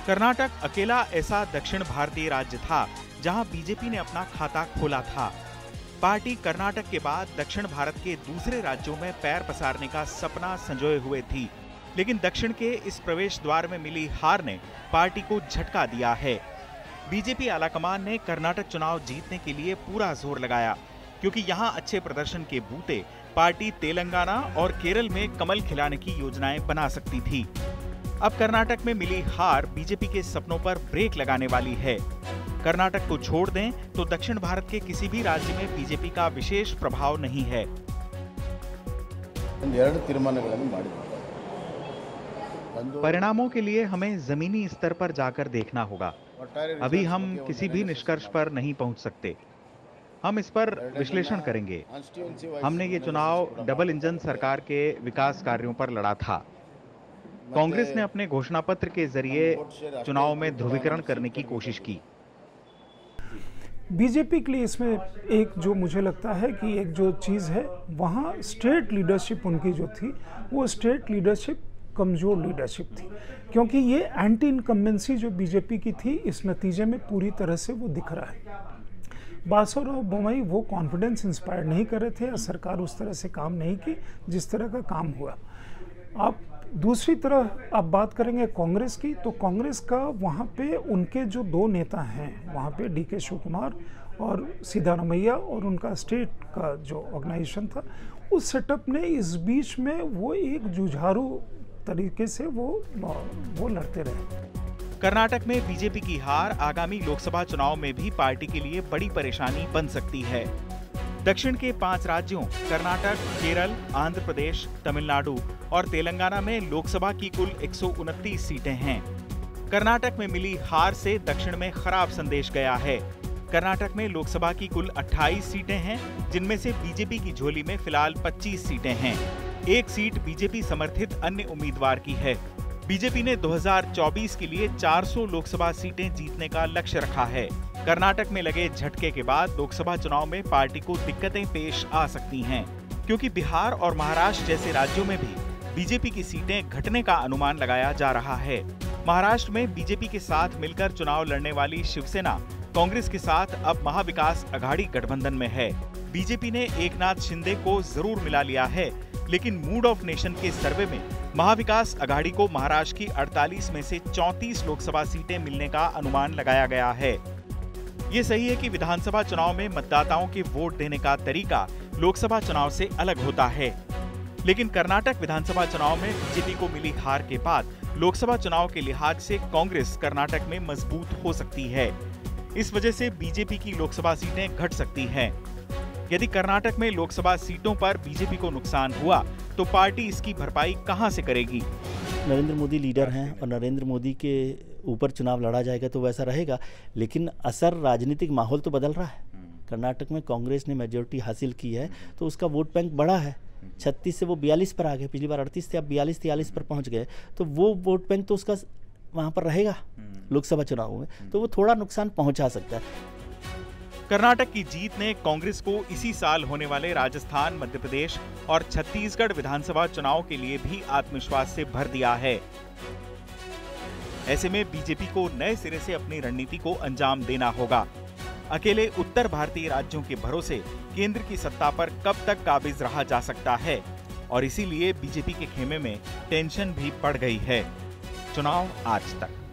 कर्नाटक अकेला ऐसा दक्षिण भारतीय राज्य था जहां बीजेपी ने अपना खाता खोला था। पार्टी कर्नाटक के बाद दक्षिण भारत के दूसरे राज्यों में पैर पसारने का सपना संजोए हुए थी, लेकिन दक्षिण के इस प्रवेश द्वार में मिली हार ने पार्टी को झटका दिया है। बीजेपी आलाकमान ने कर्नाटक चुनाव जीतने के लिए पूरा जोर लगाया, क्योंकि यहां अच्छे प्रदर्शन के बूते पार्टी तेलंगाना और केरल में कमल खिलाने की योजनाएं बना सकती थी। अब कर्नाटक में मिली हार बीजेपी के सपनों पर ब्रेक लगाने वाली है। कर्नाटक को छोड़ दें तो दक्षिण भारत के किसी भी राज्य में बीजेपी का विशेष प्रभाव नहीं है। परिणामों के लिए हमें जमीनी स्तर पर जाकर देखना होगा। अभी हम किसी भी निष्कर्ष पर नहीं पहुंच सकते। हम इस पर विश्लेषण करेंगे। हमने ये चुनाव डबल इंजन सरकार के विकास कार्यों पर लड़ा था। कांग्रेस ने अपने घोषणा पत्र के जरिए चुनाव में ध्रुवीकरण करने की कोशिश की। बीजेपी के लिए इसमें एक जो मुझे लगता है कि एक जो चीज़ है, वहाँ स्टेट लीडरशिप उनकी जो थी वो स्टेट लीडरशिप कमज़ोर लीडरशिप थी, क्योंकि ये एंटी इनकम्बेंसी जो बीजेपी की थी इस नतीजे में पूरी तरह से वो दिख रहा है। बासवराव बोम्मई वो कॉन्फिडेंस इंस्पायर नहीं कर रहे थे या सरकार उस तरह से काम नहीं की जिस तरह का काम हुआ। आप दूसरी तरफ आप बात करेंगे कांग्रेस की, तो कांग्रेस का वहाँ पे उनके जो दो नेता हैं वहाँ पे डी.के. शिव कुमार और सिद्धारमैया और उनका स्टेट का जो ऑर्गेनाइजेशन था, उस सेटअप ने इस बीच में वो एक जुझारू तरीके से वो लड़ते रहे। कर्नाटक में बीजेपी की हार आगामी लोकसभा चुनाव में भी पार्टी के लिए बड़ी परेशानी बन सकती है। दक्षिण के 5 राज्यों कर्नाटक, केरल, आंध्र प्रदेश, तमिलनाडु और तेलंगाना में लोकसभा की कुल 129 सीटें हैं। कर्नाटक में मिली हार से दक्षिण में खराब संदेश गया है। कर्नाटक में लोकसभा की कुल 28 सीटें हैं, जिनमें से बीजेपी की झोली में फिलहाल 25 सीटें हैं। एक सीट बीजेपी समर्थित अन्य उम्मीदवार की है। बीजेपी ने 2024 के लिए 400 लोकसभा सीटें जीतने का लक्ष्य रखा है। कर्नाटक में लगे झटके के बाद लोकसभा चुनाव में पार्टी को दिक्कतें पेश आ सकती हैं, क्योंकि बिहार और महाराष्ट्र जैसे राज्यों में भी बीजेपी की सीटें घटने का अनुमान लगाया जा रहा है। महाराष्ट्र में बीजेपी के साथ मिलकर चुनाव लड़ने वाली शिवसेना कांग्रेस के साथ अब महाविकास अघाड़ी गठबंधन में है। बीजेपी ने एकनाथ शिंदे को जरूर मिला लिया है, लेकिन मूड ऑफ नेशन के सर्वे में महाविकास अघाड़ी को महाराष्ट्र की 48 में से 34 लोकसभा सीटें मिलने का अनुमान लगाया गया है। ये सही है कि विधानसभा चुनाव में मतदाताओं के वोट देने का तरीका लोकसभा चुनाव से अलग होता है, लेकिन कर्नाटक विधानसभा चुनाव में बीजेपी को मिली हार के बाद लोकसभा चुनाव के लिहाज से कांग्रेस कर्नाटक में मजबूत हो सकती है। इस वजह से बीजेपी की लोकसभा सीटें घट सकती हैं। यदि कर्नाटक में लोकसभा सीटों पर बीजेपी को नुकसान हुआ तो पार्टी इसकी भरपाई कहां से करेगी? नरेंद्र मोदी लीडर हैं और नरेंद्र मोदी के ऊपर चुनाव लड़ा जाएगा तो वैसा रहेगा, लेकिन असर राजनीतिक माहौल तो बदल रहा है। कर्नाटक में कांग्रेस ने मेजोरिटी हासिल की है तो उसका वोट बैंक बढ़ा है। 36 से वो 42 पर आ गए, पिछली बार 38 से अब 42-43 पर पहुंच गए, तो वो वोट बैंक तो उसका वहां पर रहेगा लोकसभा चुनाव में, तो वो थोड़ा नुकसान पहुंचा सकता है। कर्नाटक की जीत ने कांग्रेस को इसी साल होने वाले राजस्थान, मध्य प्रदेश और छत्तीसगढ़ विधानसभा चुनाव के लिए भी आत्मविश्वास से भर दिया है। ऐसे में बीजेपी को नए सिरे से अपनी रणनीति को अंजाम देना होगा। अकेले उत्तर भारतीय राज्यों के भरोसे केंद्र की सत्ता पर कब तक काबिज रहा जा सकता है, और इसीलिए बीजेपी के खेमे में टेंशन भी बढ़ गई है। चुनाव आज तक।